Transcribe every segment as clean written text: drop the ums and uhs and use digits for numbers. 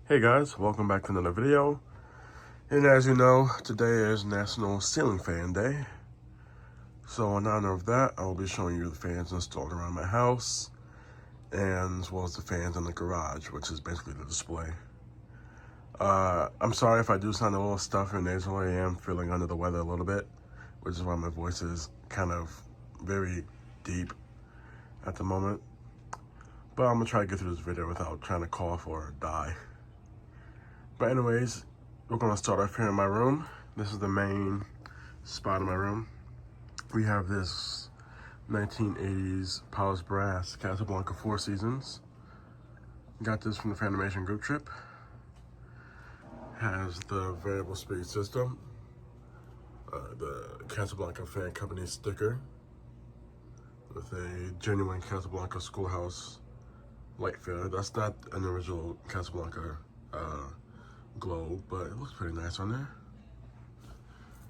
Hey guys, welcome back to another video. And as you know, today is National Ceiling Fan Day. So in honor of that, I will be showing you the fans installed around my house, and as well as the fans in the garage, which is basically the display. I'm sorry if I do sound a little stuffy and nasal. I am feeling under the weather a little bit, which is why my voice is kind of very deep at the moment. But I'm gonna try to get through this video without trying to cough or die. But anyways, we're gonna start off here in my room. This is the main spot in my room. We have this 1980s polished brass Casablanca 4 Seasons. Got this from the Fanimation group trip. Has the variable speed system, the Casablanca Fan Company sticker with a genuine Casablanca schoolhouse light fitter. That's not an original Casablanca globe, but it looks pretty nice on there.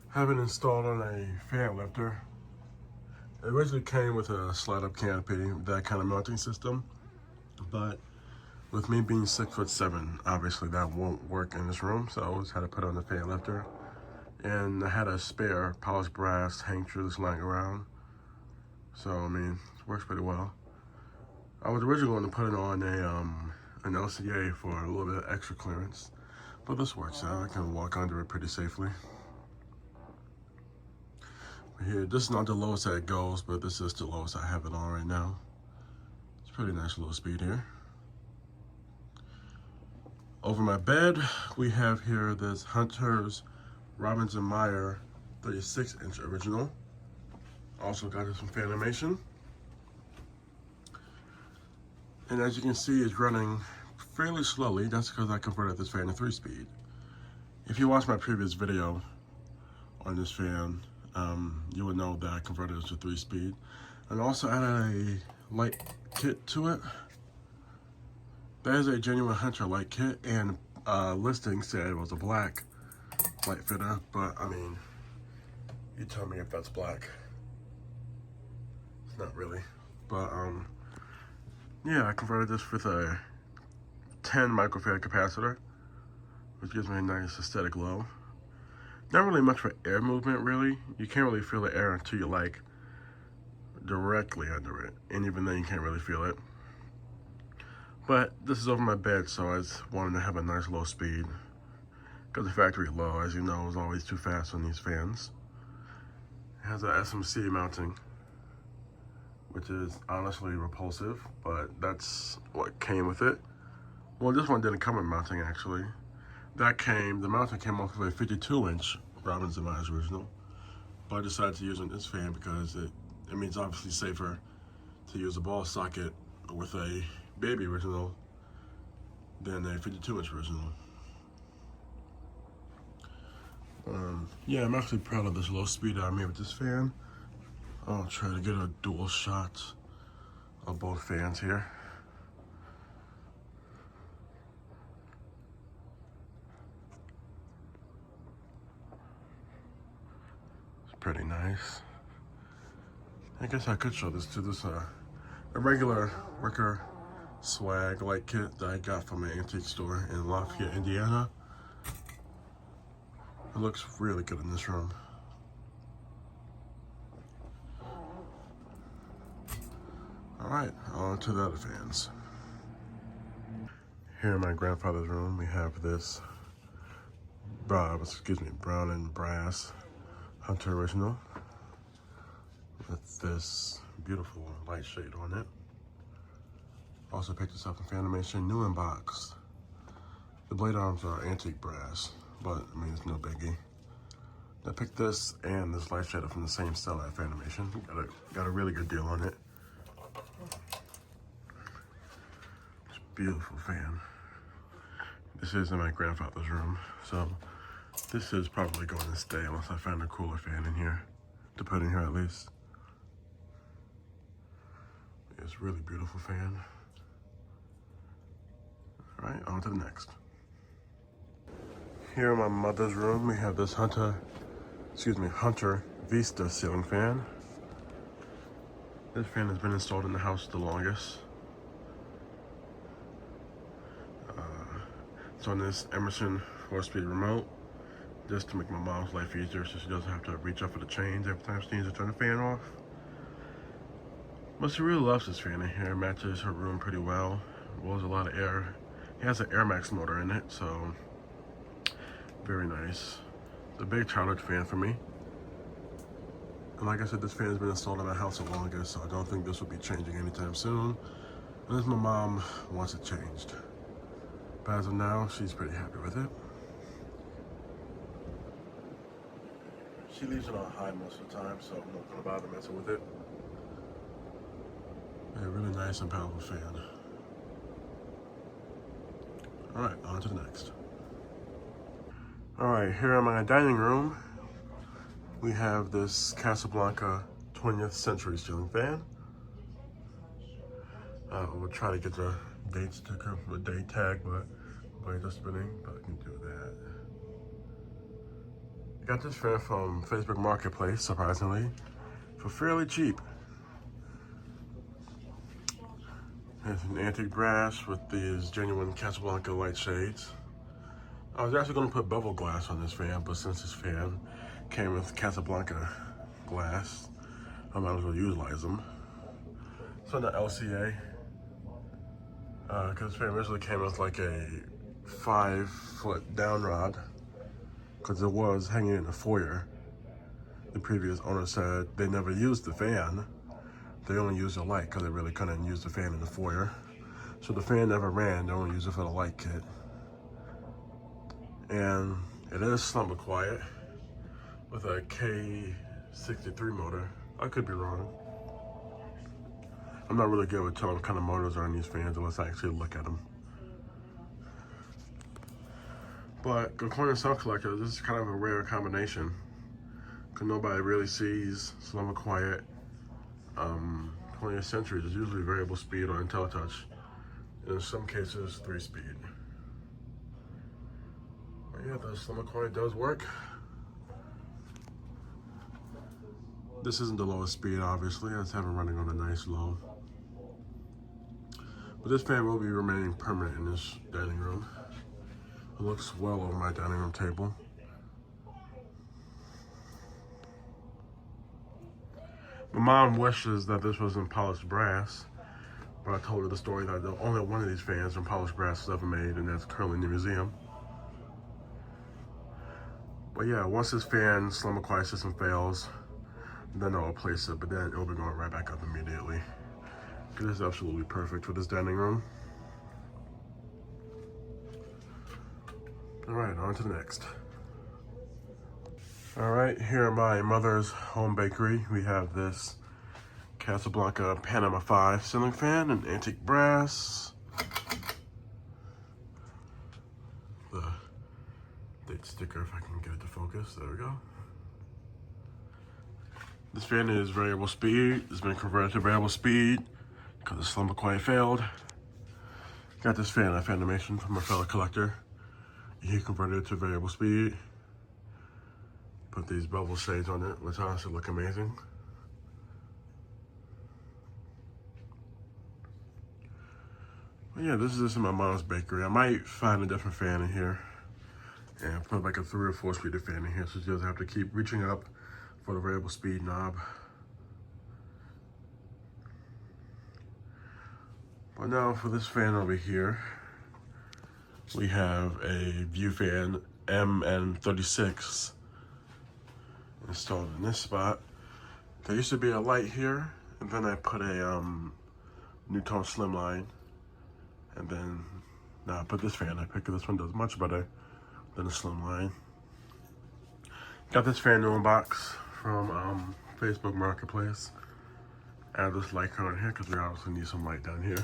Have it installed on a fan lifter. It originally came with a slide-up canopy, that kind of mounting system, but with me being 6'7", obviously that won't work in this room, so I just had to put on the fan lifter. And I had a spare polished brass hang true that's lying around, so I mean, it works pretty well. I was originally going to put it on an LCA for a little bit of extra clearance, but this works out. I can walk under it pretty safely. Here, this is not the lowest that it goes, but this is the lowest I have it on right now. It's pretty nice low speed here. Over my bed, we have here this Hunter's Robbins & Meyer 36-inch original. Also got this from Fanimation. And as you can see, it's running fairly slowly. That's because I converted this fan to 3-speed. If you watched my previous video on this fan, you would know that I converted it to 3-speed. And also added a light kit to it. That is a genuine Hunter light kit, and listing said it was a black light fitter, but I mean, you tell me if that's black. It's not really, but yeah, I converted this with a 10 microfarad capacitor, which gives me a nice aesthetic glow. Not really much for air movement, really. You can't really feel the air until you're like directly under it, and even then you can't really feel it. But this is over my bed, so I just wanted to have a nice low speed, because the factory low, as you know, is always too fast on these fans. It has a SMC mounting, which is honestly repulsive, but that's what came with it. Well, this one didn't come with mounting, actually. The mounting came off of a 52-inch Robbins & Meyer's original, but I decided to use it in this fan because it means obviously safer to use a ball socket with a baby original than a 52-inch original. Yeah, I'm actually proud of this low speed I made with this fan. I'll try to get a dual shot of both fans here. It's pretty nice. I guess I could show this to this a regular wicker swag light kit that I got from an antique store in Lafayette, Indiana. It looks really good in this room. All right, on to the other fans. Here in my grandfather's room, we have this brown and brass Hunter original with this beautiful light shade on it. Also picked this up from Fanimation, new in box. The blade arms are antique brass, but I mean, it's no biggie. I picked this and this light shade up from the same seller at Fanimation. Got a really good deal on it. It's a beautiful fan. This is in my grandfather's room, so this is probably going to stay unless I find a cooler fan in here, to put in here at least. It's a really beautiful fan. All right, on to the next. Here in my mother's room, we have this Hunter Vista ceiling fan. This fan has been installed in the house the longest. It's on this Emerson 4-speed remote, just to make my mom's life easier so she doesn't have to reach up for the chains every time she needs to turn the fan off. But she really loves this fan in here. It matches her room pretty well. Blows a lot of air. It has an Air Max motor in it, so very nice. It's a big childhood fan for me. And like I said, this fan has been installed in my house the longest, so I don't think this will be changing anytime soon, unless my mom wants it changed. But as of now, she's pretty happy with it. She leaves it on high most of the time, so I'm not gonna bother messing with it. A really nice and powerful fan. All right, on to the next. All right, here in my dining room, we have this Casablanca 20th century ceiling fan. We'll try to get the date sticker for the date tag, but blades are spinning, but I can do that. I got this fan from Facebook Marketplace, surprisingly, for fairly cheap. It's an antique brass with these genuine Casablanca light shades. I was actually going to put bevel glass on this fan, but since this fan came with Casablanca glass, I might as well utilize them. It's on the LCA, because this fan originally came with like a 5-foot down rod, because it was hanging in the foyer. The previous owner said they never used the fan. They only used the light because they really couldn't use the fan in the foyer. So the fan never ran, they only used it for the light kit. And it is slumber quiet with a K63 motor. I could be wrong. I'm not really good with telling what kind of motors are in these fans unless I actually look at them. But according to some collectors, this is kind of a rare combination, because nobody really sees slumber quiet 20th century. It's usually variable speed or IntelliTouch, and in some cases 3-speed. But yeah, the slumber quiet does work. This isn't the lowest speed, obviously. I just have it running on a nice low. But this fan will be remaining permanent in this dining room. It looks well over my dining room table. My mom wishes that this was in polished brass, but I told her the story that only one of these fans from polished brass was ever made, and that's currently in the museum. But yeah, once this fan slumber quiet system fails, then I'll replace it, but then it'll be going right back up immediately. Because it's absolutely perfect for this dining room. All right, on to the next. All right, here in my mother's home bakery, we have this Casablanca Panama 5 ceiling fan in antique brass. The date sticker, if I can get it to focus, there we go. This fan is variable speed. It's been converted to variable speed because the slumber quiet failed. Got this fan off animation from a fellow collector. He converted it to variable speed. Put these bevel shades on it, which honestly look amazing. But yeah, this is just in my mom's bakery. I might find a different fan in here and put like a 3 or 4-speed fan in here so she doesn't have to keep reaching up for the variable speed knob. But now for this fan over here, we have a view fan MN36 installed in this spot. There used to be a light here, and then I put a Newton Slimline, and then now I put this fan. I picked this one does much better than a Slimline. Got this fan new in box from Facebook Marketplace. Add this light current here because we obviously need some light down here.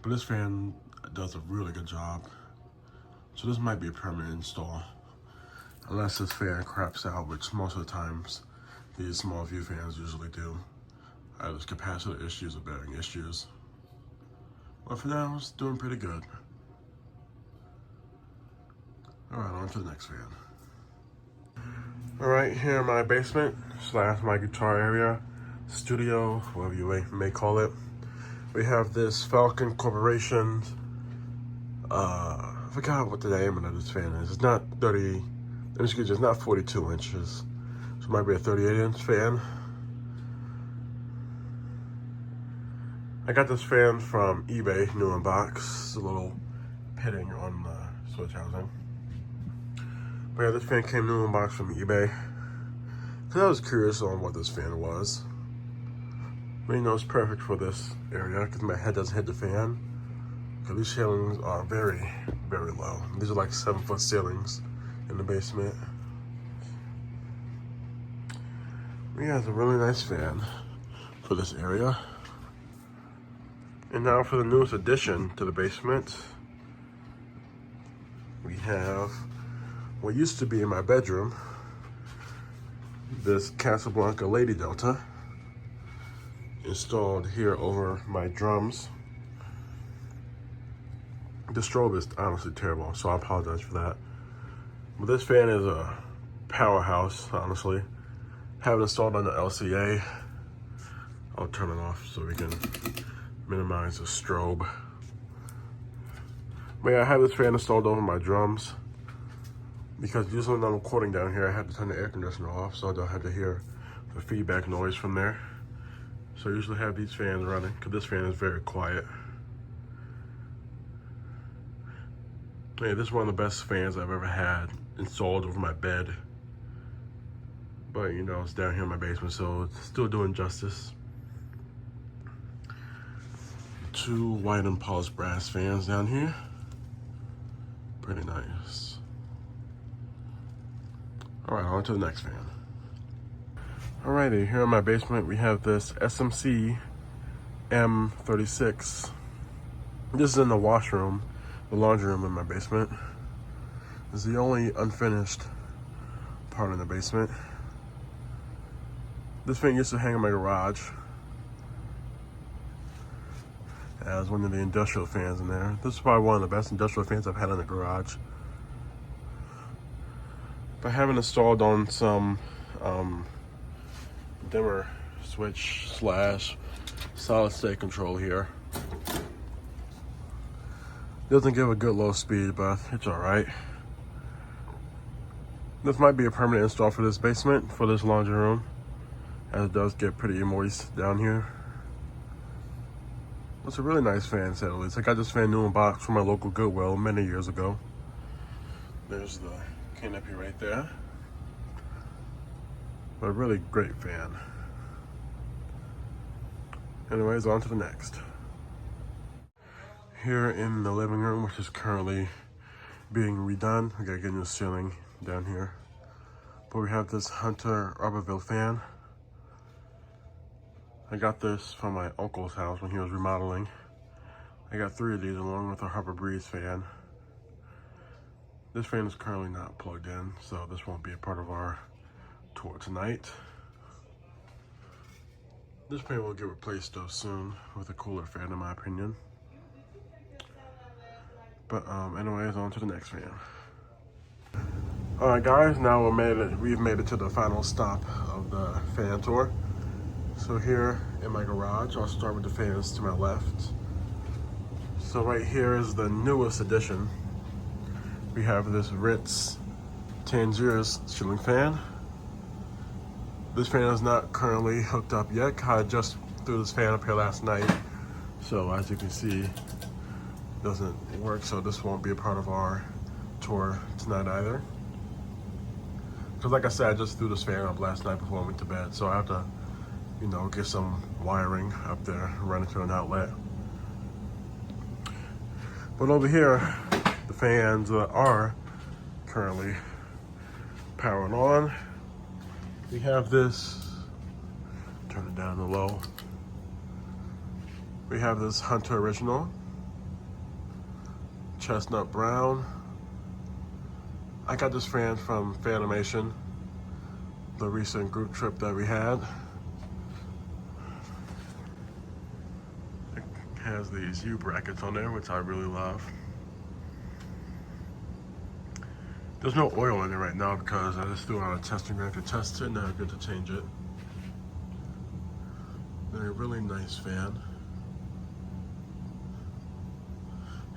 But this fan does a really good job. So this might be a permanent install. Unless this fan craps out, which most of the times these small view fans usually do. Either capacitor issues or bearing issues. But for now, it's doing pretty good. Alright, on to the next fan. Alright, here in my basement, / my guitar area, studio, whatever you may call it. We have this Falcon Corporation I forgot what the diameter of this fan is. It's not 30, excuse me, it's not 42 inches. So it might be a 38-inch fan. I got this fan from eBay, new in box. It's a little pitting on the switch housing. But yeah, this fan came new in box from eBay. Cause I was curious on what this fan was. But you know, it's perfect for this area because my head doesn't hit the fan. Because these ceilings are very, very low. These are like 7-foot ceilings in the basement. But yeah, it's a really nice fan for this area. And now for the newest addition to the basement. We have what used to be in my bedroom, this Casablanca Lady Delta installed here over my drums. The strobe is honestly terrible, so I apologize for that. But this fan is a powerhouse, honestly. Have it installed on the LCA. I'll turn it off so we can minimize the strobe. But yeah, I have this fan installed over my drums because usually when I'm recording down here, I have to turn the air conditioner off so I don't have to hear the feedback noise from there. So I usually have these fans running because this fan is very quiet. Yeah, this is one of the best fans I've ever had installed over my bed. But you know, it's down here in my basement, so it's still doing justice. 2 white and polished brass fans down here. Pretty nice. All right, on to the next fan. Alrighty, here in my basement we have this SMC M36. This is in the washroom, the laundry room in my basement. This is the only unfinished part in the basement. This fan used to hang in my garage as one of the industrial fans in there. This is probably one of the best industrial fans I've had in the garage. But I have it installed on some dimmer switch / solid state control here. Doesn't give a good low speed, but it's all right. This might be a permanent install for this basement, for this laundry room, as it does get pretty moist down here. It's a really nice fan, to say the least. I got this fan new in box from my local Goodwill many years ago. There's the canopy right there. But a really great fan. Anyways, on to the next. Here in the living room, which is currently being redone. We gotta get a new ceiling down here. But we have this Hunter Arborville fan. I got this from my uncle's house when he was remodeling. I got 3 of these along with a Harbor Breeze fan. This fan is currently not plugged in, so this won't be a part of our tour tonight. This fan will get replaced though soon with a cooler fan in my opinion. But anyways, on to the next fan. Alright guys, now we've made it to the final stop of the fan tour. So here in my garage, I'll start with the fans to my left. So right here is the newest addition. We have this Ritz Tangiers ceiling fan. This fan is not currently hooked up yet. I just threw this fan up here last night. So as you can see, it doesn't work. So this won't be a part of our tour tonight either. Because like I said, I just threw this fan up last night before I went to bed. So I have to, you know, get some wiring up there, run it to an outlet. But over here, the fans are currently powering on. We have this, turn it down to low. We have this Hunter Original, chestnut brown. I got this fan from Fanimation, the recent group trip that we had. It has these U brackets on there, which I really love. There's no oil in it right now because I just threw it on a testing ground to test it and I'm good to change it. They're a really nice fan.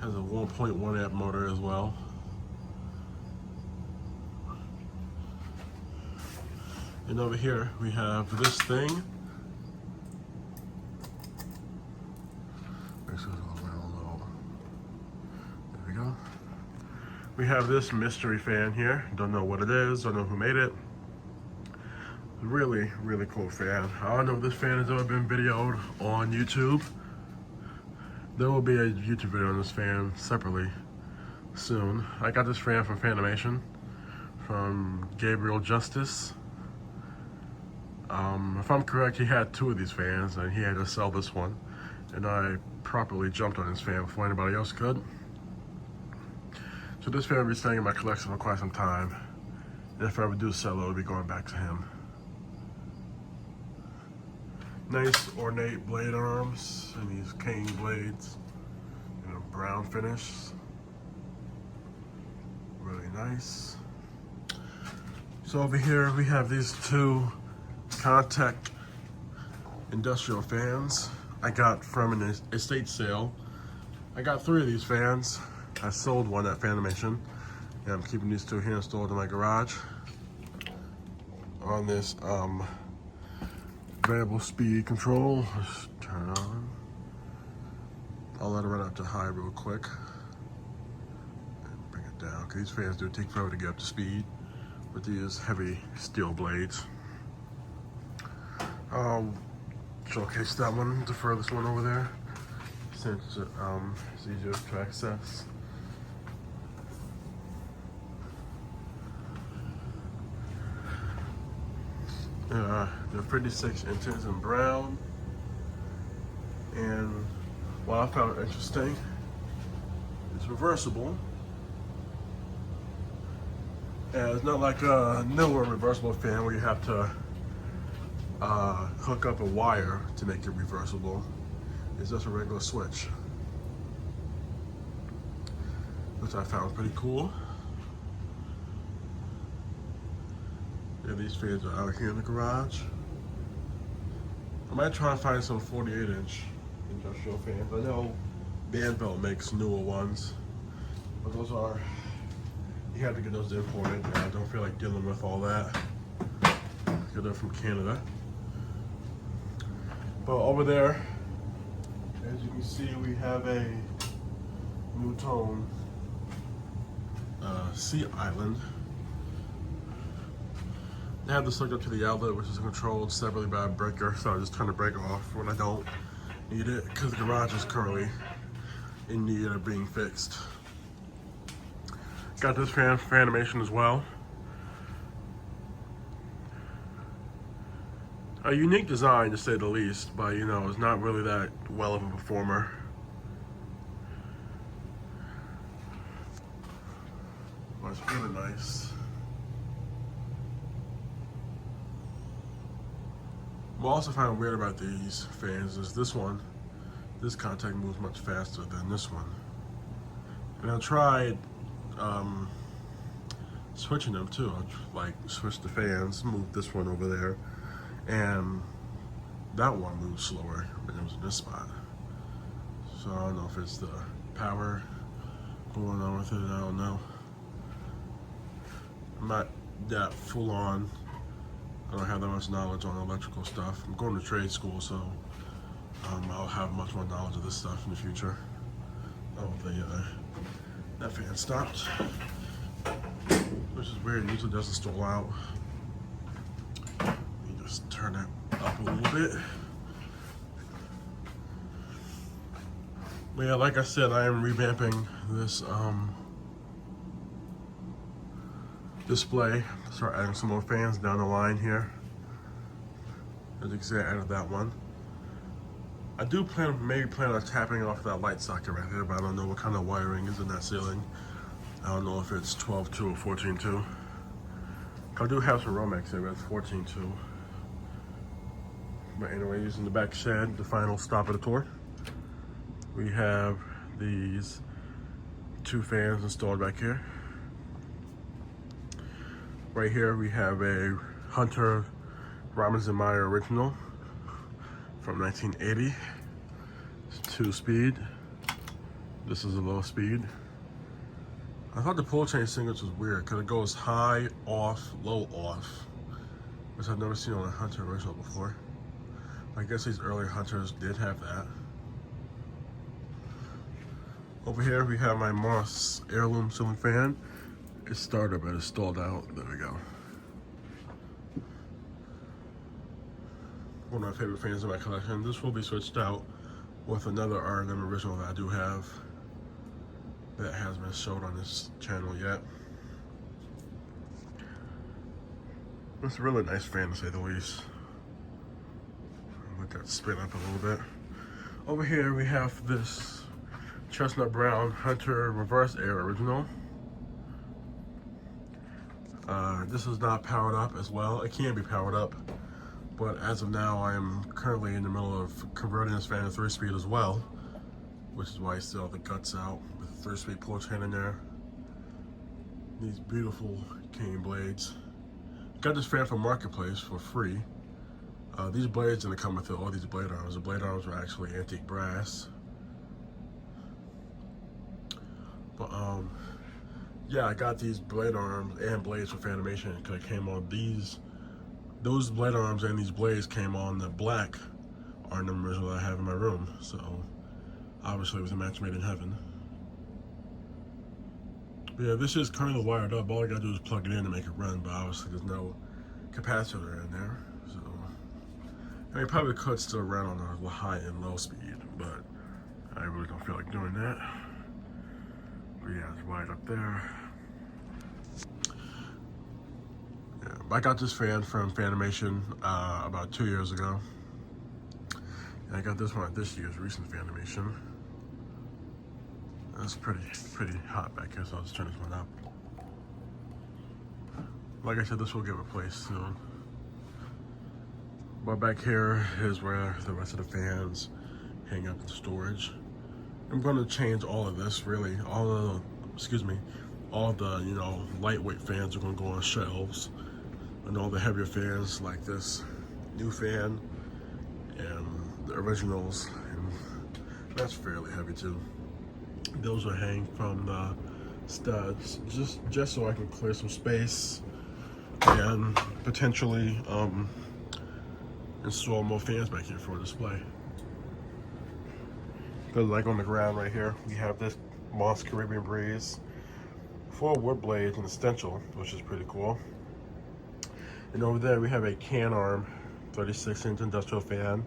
Has a 1.1 amp motor as well. And over here we have this thing. Make sure it's all around low. There we go. We have this mystery fan here. Don't know what it is, don't know who made it. Really, really cool fan. I don't know if this fan has ever been videoed on YouTube. There will be a YouTube video on this fan separately soon. I got this fan from Fanimation, from Gabriel Justice. If I'm correct, he had 2 of these fans and he had to sell this one. And I properly jumped on this fan before anybody else could. So this fan will be staying in my collection for quite some time. And if I ever do sell it, it'll be going back to him. Nice ornate blade arms and these cane blades in a brown finish. Really nice. So over here we have these 2 Contact industrial fans I got from an estate sale. I got 3 of these fans. I sold one at Fanimation, and I'm keeping these 2 here installed in my garage on this variable speed control. Let's turn it on. I'll let it run up to high real quick and bring it down, because these fans do take forever to get up to speed with these heavy steel blades. I'll showcase that one, the furthest one over there, since it's easier to access. They're 56 inches in brown, and what I found interesting, it's reversible. And it's not like a newer reversible fan where you have to hook up a wire to make it reversible. It's just a regular switch, which I found pretty cool. And these fans are out here in the garage. I might try and find some 48-inch industrial fans. I know Banville makes newer ones, but those are, you have to get those imported. And I don't feel like dealing with all that, because they're from Canada. But over there, as you can see, we have a new tone Sea Island. I have this hooked up to the outlet, which is controlled separately by a breaker, so I just turn the breaker off when I don't need it, because the garage is currently in need of being fixed. Got this fan from Fanimation as well. A unique design, to say the least, but you know, it's not really that well of a performer. But it's really nice. What I also find weird about these fans is this contact moves much faster than this one. And I tried switching them too. I like switch the fans, move this one over there, and that one moves slower than it was in this spot. So I don't know if it's the power going on with it, I don't know. I'm not that full on. I don't have that much knowledge on electrical stuff. I'm going to trade school, so I'll have much more knowledge of this stuff in the future. Oh, that fan stopped, which is weird. It usually doesn't stall out. Let me just turn it up a little bit. But yeah, like I said, I am revamping this display. Start adding some more fans down the line here. As you can see, I added that one. I do maybe plan on tapping off that light socket right there, but I don't know what kind of wiring is in that ceiling. I don't know if it's 12.2 or 14.2. I do have some Romex here, but it's 14.2. But anyway, using the back shed, the final stop of the tour. We have these 2 fans installed back here. Right here we have a Hunter Robinson Meyer original from 1980. It's 2-speed. This is a low speed. I thought the pull chain singles was weird because it goes high, off, low, off, which I've never seen on a Hunter original before. I guess these earlier Hunters did have that. Over here we have my Moss heirloom ceiling fan. It started, but it stalled out. There we go. One of my favorite fans in my collection. This will be switched out with another R&M original that I do have that hasn't been showed on this channel yet. It's a really nice fan to say the least. Let that spin up a little bit. Over here we have this chestnut brown Hunter reverse air original. This is not powered up as well. It can be powered up, but as of now I am currently in the middle of converting this fan to 3-speed as well, which is why I still have the guts out with a 3-speed pull chain in there. These beautiful cane blades. Got this fan from Marketplace for free. These blades didn't come with all these blade arms. The blade arms were actually antique brass. But yeah, I got these blade arms and blades for Fanimation because it came on those blade arms and these blades came on the black R&M original that I have in my room. So obviously it was a match made in heaven. But yeah, this is currently wired up. All I gotta do is plug it in to make it run, but obviously there's no capacitor in there. So I mean, probably could still run on a high and low speed, but I really don't feel like doing that. But yeah, it's wired up there. Yeah, I got this fan from Fanimation about 2 years ago. And I got this one at this year's recent Fanimation. It's pretty hot back here, so I'll just turn this one up. Like I said, this will get replaced soon. But back here is where the rest of the fans hang up in storage. I'm going to change all of this, really. All of the, you know, lightweight fans are going to go on shelves. And all the heavier fans, like this new fan and the originals, and that's fairly heavy too. Those will hang from the studs, just so I can clear some space and potentially install more fans back here for display. Because like on the ground right here, we have this Moss Caribbean Breeze, 4 wood blades and a stencil, which is pretty cool. And over there we have a can arm 36-inch industrial fan.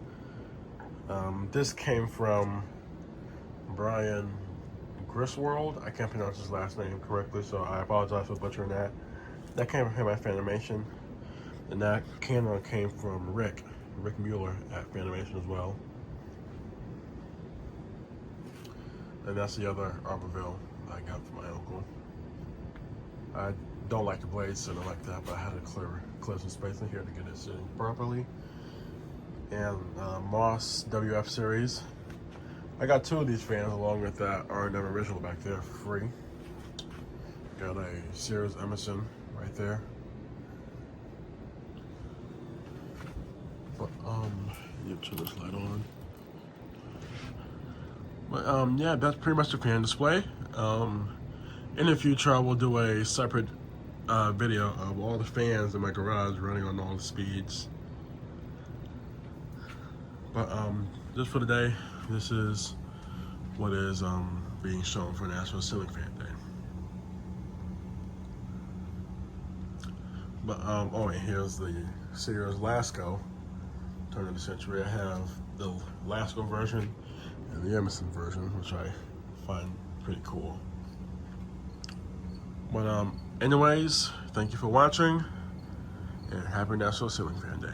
This came from Brian Griswold. I can't pronounce his last name correctly, so I apologize for butchering that. That came from him at Fanimation. And that can arm came from Rick Mueller at Fanimation as well. And that's the other Arborville I got from my uncle. I don't like the blades sitting like that, but I had to clear some space in here to get it sitting properly. And Moss WF series. I got 2 of these fans along with that R&M original back there for free. Got a Sears Emerson right there. But you turn this light on. But yeah, that's pretty much the fan display. In the future, I will do a separate video of all the fans in my garage running on all the speeds. But just for today, this is what is being shown for National Ceiling Fan Day. But oh, and here's the Sears Lasco turn of the century. I have the Lasco version and the Emerson version, which I find pretty cool. But anyways, thank you for watching, and happy National Ceiling Fan Day.